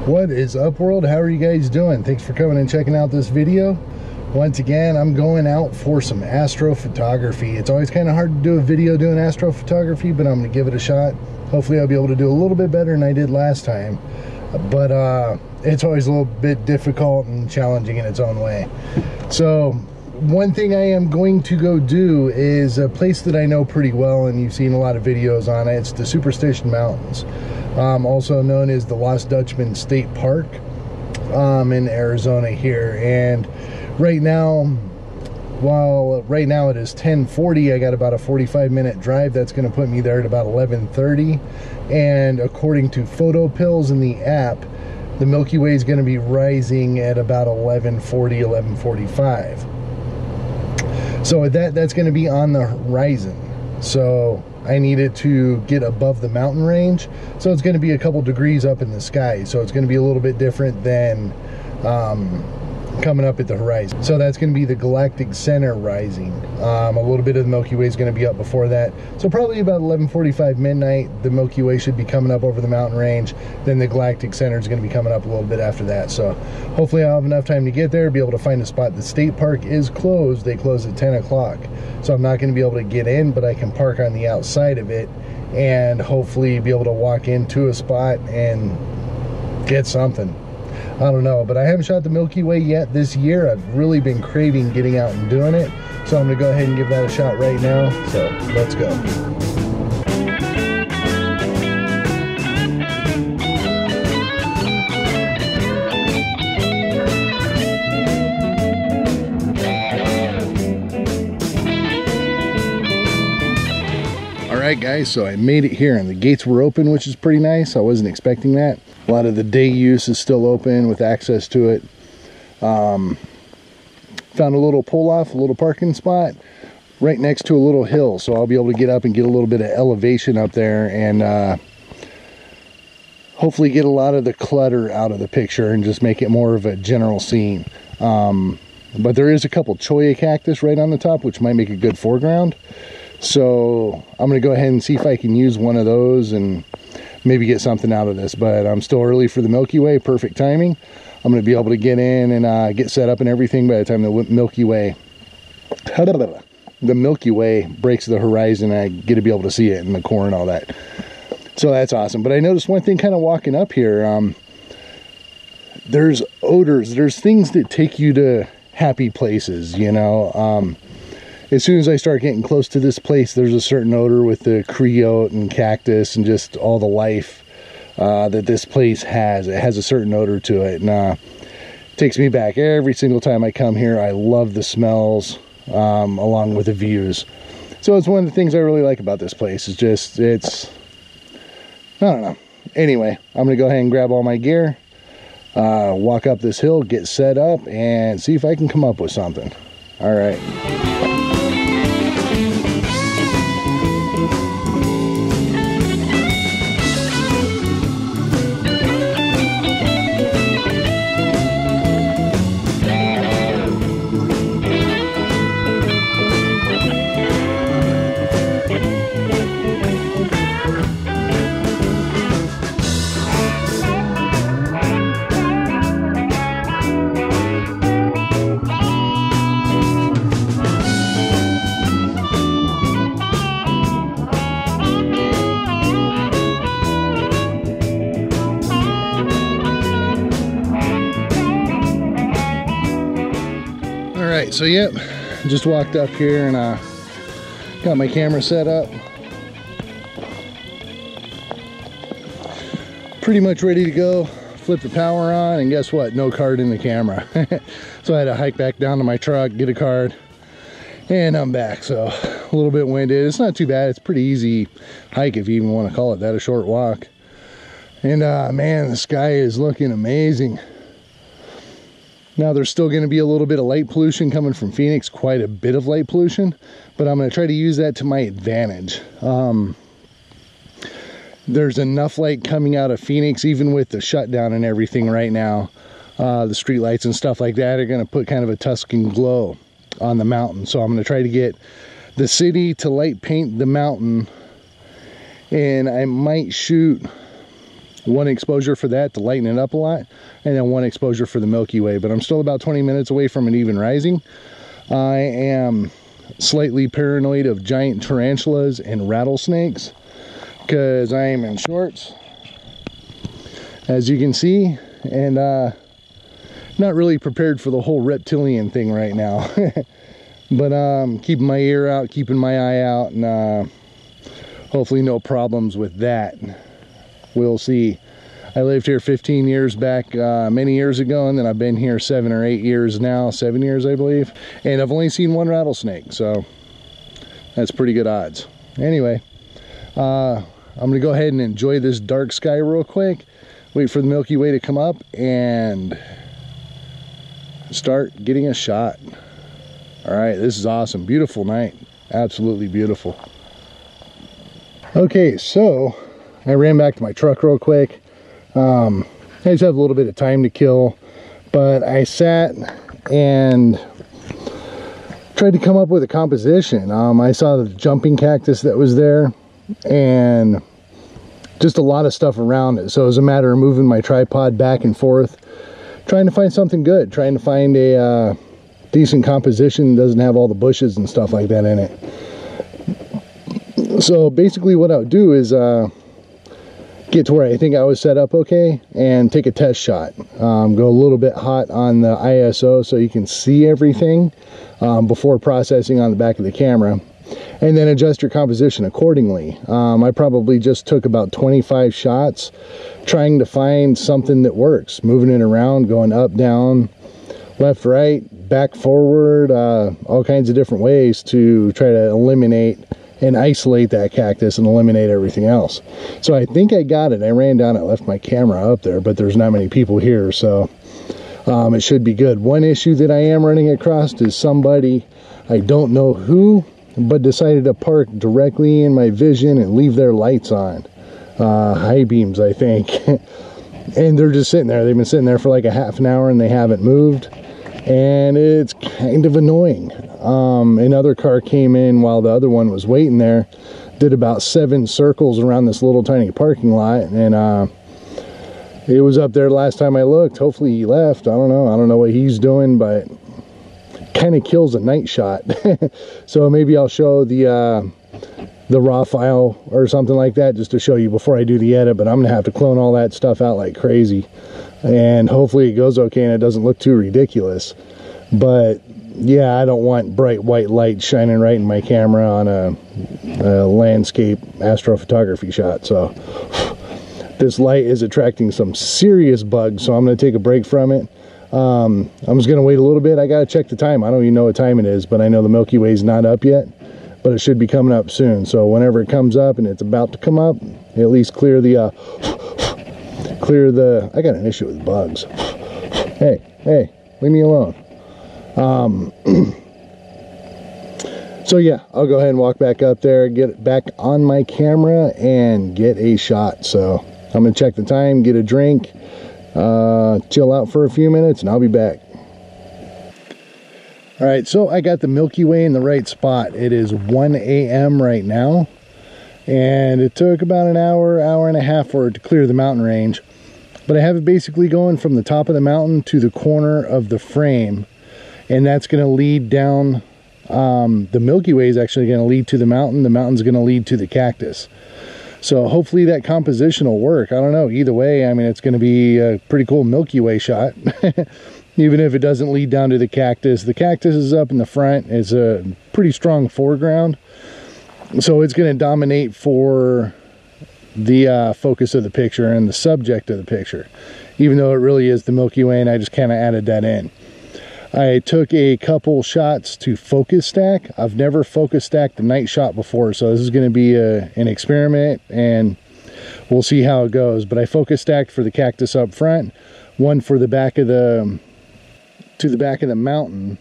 What is up, world? How are you guys doing? Thanks for coming and checking out this video. Once again, I'm going out for some astrophotography. It's always kind of hard to do a video doing astrophotography, but I'm going to give it a shot. Hopefully I'll be able to do a little bit better than I did last time. But it's always a little bit difficult and challenging in its own way. So one thing I am going to go do is a place that I know pretty well, and you've seen a lot of videos on it. It's the Superstition Mountains, also known as the Lost Dutchman State Park in Arizona here. And right now, right now it is 10:40, I got about a 45-minute drive. That's going to put me there at about 11:30. And according to photo pills in the app, the Milky Way is going to be rising at about 11:40, 11:45. So that's going to be on the horizon. So I needed to get above the mountain range. So it's going to be a couple degrees up in the sky. So it's going to be a little bit different than coming up at the horizon. So that's going to be the galactic center rising. A little bit of the Milky Way is going to be up before that. So probably about 11:45 midnight, the Milky Way should be coming up over the mountain range. Then the galactic center is going to be coming up a little bit after that. So hopefully I'll have enough time to get there, be able to find a spot. The state park is closed. They close at 10 o'clock. So I'm not going to be able to get in, but I can park on the outside of it and hopefully be able to walk into a spot and get something. I don't know, but I haven't shot the Milky Way yet this year. I've really been craving getting out and doing it. So I'm going to go ahead and give that a shot right now. So let's go. Alright guys, so I made it here and the gates were open, which is pretty nice. I wasn't expecting that. A lot of the day use is still open with access to it. Found a little pull-off, a little parking spot right next to a little hill, so I'll be able to get up and get a little bit of elevation up there and hopefully get a lot of the clutter out of the picture and just make it more of a general scene. But there is a couple cholla cactus right on the top, which might make a good foreground. So I'm going to go ahead and see if I can use one of those and maybe get something out of this. But I'm still early for the Milky Way. Perfect timing. I'm going to be able to get in and get set up and everything by the time the Milky Way breaks the horizon. I get to be able to see it in the core and all that. So that's awesome. But I noticed one thing kind of walking up here. There's odors. There's things that take you to happy places, you know. As soon as I start getting close to this place, there's a certain odor with the creote and cactus and just all the life that this place has. It has a certain odor to it, and it takes me back every single time I come here. I love the smells along with the views. So it's one of the things I really like about this place. It's I don't know. Anyway, I'm gonna go ahead and grab all my gear, walk up this hill, get set up, and see if I can come up with something. All right. Alright, so yep, just walked up here and got my camera set up. Pretty much ready to go. Flip the power on, and guess what? No card in the camera. So I had to hike back down to my truck, get a card, and I'm back. So a little bit winded. It's not too bad. It's a pretty easy hike, if you even want to call it that, a short walk. And man, the sky is looking amazing. Now there's still going to be a little bit of light pollution coming from Phoenix, quite a bit of light pollution, but I'm going to try to use that to my advantage. There's enough light coming out of Phoenix, even with the shutdown and everything right now. The street lights and stuff like that are going to put kind of a Tuscan glow on the mountain. So I'm going to try to get the city to light paint the mountain, and I might shoot one exposure for that to lighten it up a lot, and then one exposure for the Milky Way. But I'm still about 20 minutes away from it even rising. I am slightly paranoid of giant tarantulas and rattlesnakes because I am in shorts, as you can see, and not really prepared for the whole reptilian thing right now. But keeping my ear out, keeping my eye out, and hopefully no problems with that. We'll see. I lived here 15 years back many years ago, and then I've been here 7 or 8 years now, 7 years I believe, and I've only seen one rattlesnake, so that's pretty good odds. Anyway, I'm gonna go ahead and enjoy this dark sky real quick, wait for the Milky Way to come up, and start getting a shot. All right, this is awesome. Beautiful night, absolutely beautiful. Okay, so I ran back to my truck real quick. I just have a little bit of time to kill, but I sat and tried to come up with a composition. I saw the jumping cactus that was there and just a lot of stuff around it. So it was a matter of moving my tripod back and forth, trying to find something good, trying to find a decent composition that doesn't have all the bushes and stuff like that in it. So basically what I would do is get to where I think I was set up okay and take a test shot. Go a little bit hot on the ISO so you can see everything before processing on the back of the camera, and then adjust your composition accordingly. I probably just took about 25 shots trying to find something that works, moving it around, going up, down, left, right, back, forward, all kinds of different ways to try to eliminate and isolate that cactus and eliminate everything else. So I think I got it. I ran down, I left my camera up there, but there's not many people here, so it should be good. One issue that I am running across is somebody, I don't know who, but decided to park directly in my vision and leave their lights on. High beams, I think. And they're just sitting there. They've been sitting there for like a half an hour and they haven't moved. And it's kind of annoying. Another car came in while the other one was waiting there, did about 7 circles around this little tiny parking lot, and it was up there last time I looked. Hopefully he left. I don't know what he's doing, but kind of kills a night shot. So maybe I'll show the raw file or something like that just to show you before I do the edit, but I'm gonna have to clone all that stuff out like crazy, and hopefully it goes okay and it doesn't look too ridiculous. But yeah, I don't want bright white light shining right in my camera on a landscape astrophotography shot. So this light is attracting some serious bugs, so I'm going to take a break from it. I'm just going to wait a little bit. I got to check the time. I don't even know what time it is, but I know the Milky Way is not up yet, but it should be coming up soon. So whenever it comes up and it's about to come up, at least clear the I got an issue with bugs. Hey, leave me alone. So yeah, I'll go ahead and walk back up there, get it back on my camera and get a shot. So I'm gonna check the time, get a drink, chill out for a few minutes, and I'll be back. All right, so I got the Milky Way in the right spot. It is 1 a.m. right now, and it took about an hour and a half for it to clear the mountain range. But I have it basically going from the top of the mountain to the corner of the frame, and that's going to lead down. The Milky Way is actually going to lead to the mountain. The mountain's going to lead to the cactus. So hopefully that composition will work. I don't know. Either way, I mean, it's going to be a pretty cool Milky Way shot. Even if it doesn't lead down to the cactus. The cactus is up in the front. It's a pretty strong foreground. So it's going to dominate for the focus of the picture and the subject of the picture. Even though it really is the Milky Way, and I just kind of added that in. I took a couple shots to focus stack. I've never focus stacked a night shot before, so this is going to be an experiment, and we'll see how it goes. But I focus stacked for the cactus up front, one for the back of the mountain,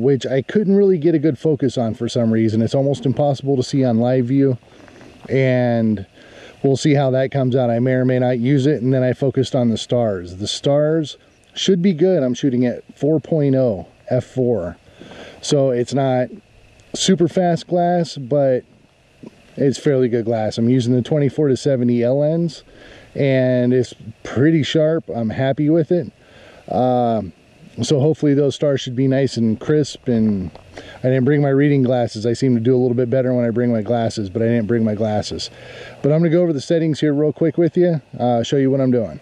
which I couldn't really get a good focus on for some reason. It's almost impossible to see on live view, and we'll see how that comes out. I may or may not use it. And then I focused on the stars. The stars should be good. I'm shooting at 4.0 f4, so it's not super fast glass, but it's fairly good glass. I'm using the 24-70 L lens, and it's pretty sharp. I'm happy with it. So hopefully those stars should be nice and crisp. And I didn't bring my reading glasses. I seem to do a little bit better when I bring my glasses, but I didn't bring my glasses. But I'm gonna go over the settings here real quick with you, show you what I'm doing.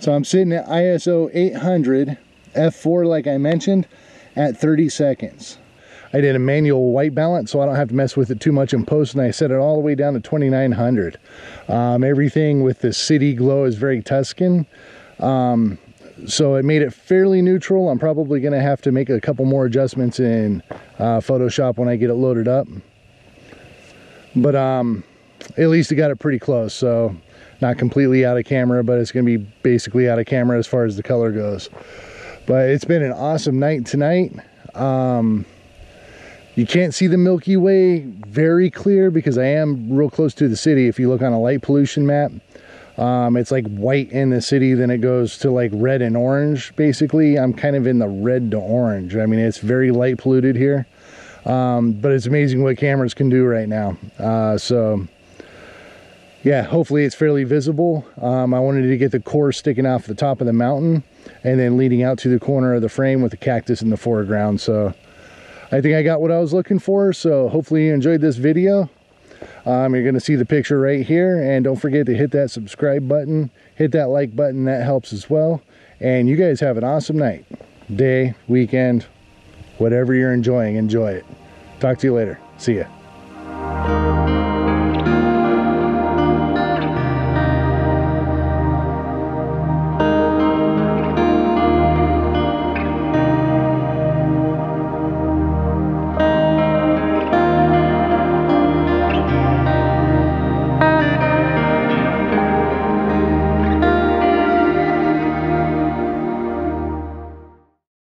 So I'm sitting at ISO 800 f4 like I mentioned at 30 seconds. I did a manual white balance so I don't have to mess with it too much in post, and I set it all the way down to 2900. Everything with the city glow is very Tuscan. So it made it fairly neutral. I'm probably going to have to make a couple more adjustments in Photoshop when I get it loaded up. But at least it got it pretty close. So not completely out of camera, but it's going to be basically out of camera as far as the color goes. But it's been an awesome night tonight. You can't see the Milky Way very clear because I am real close to the city. If you look on a light pollution map, it's like white in the city, then it goes to like red and orange. Basically, I'm kind of in the red to orange. I mean, it's very light polluted here, but it's amazing what cameras can do right now. So yeah, hopefully it's fairly visible. I wanted to get the core sticking off the top of the mountain and then leading out to the corner of the frame with the cactus in the foreground. So I think I got what I was looking for. So hopefully you enjoyed this video. You're going to see the picture right here, and don't forget to hit that subscribe button, hit that like button, that helps as well. And you guys have an awesome night, day, weekend, whatever you're enjoying, enjoy it. Talk to you later. See ya.